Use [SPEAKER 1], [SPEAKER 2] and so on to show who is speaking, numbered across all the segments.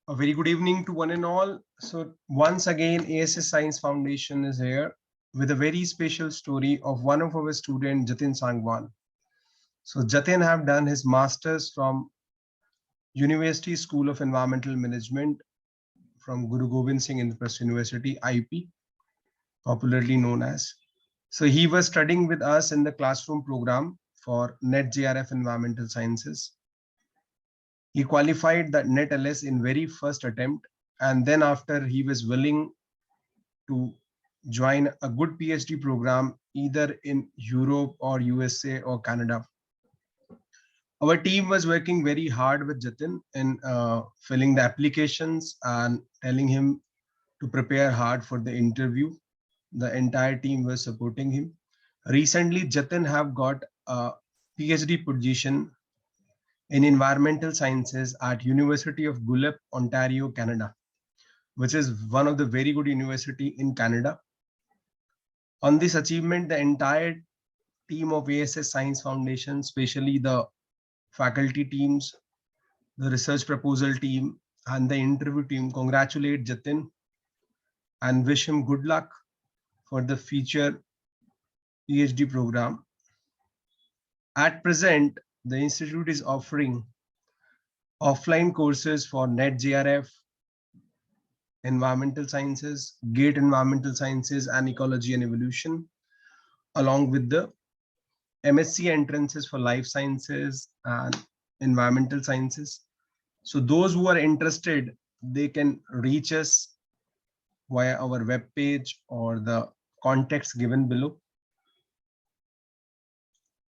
[SPEAKER 1] A very good evening to one and all. So once again, A.S.S Science Foundation is here with a very special story of one of our student, JATIN SANGWAN. So Jatin have done his master's from University School of Environmental Management from Guru Gobind Singh Indraprasth University, IP, popularly known as. So he was studying with us in the classroom program for NET-JRF Environmental Sciences. He qualified the NET-LS in very first attempt, and then after he was willing to join a good PhD program either in Europe or USA or Canada. Our team was working very hard with Jatin in filling the applications and telling him to prepare hard for the interview. The entire team was supporting him. Recently, Jatin have got a PhD position in environmental sciences at University of GUELPH, Ontario, Canada, which is one of the very good university in Canada. On this achievement, the entire team of A.S.S Science Foundation, especially the faculty teams, the research proposal team, and the interview team congratulate Jatin and wish him good luck for the future PhD program. At present, the institute is offering offline courses for NET-JRF, Environmental Sciences, GATE Environmental Sciences, and Ecology and Evolution, along with the M.SC entrances for Life Sciences and Environmental Sciences. So those who are interested, they can reach us via our webpage or the contacts given below.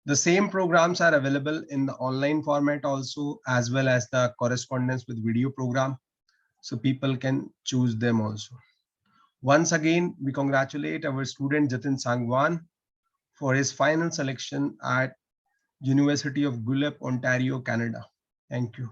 [SPEAKER 1] The same programs are available in the online format also, as well as the correspondence with video program. So people can choose them also. Once again, we congratulate our student Jatin Sangwan for his final selection at University of GUELPH, Ontario, Canada. Thank you.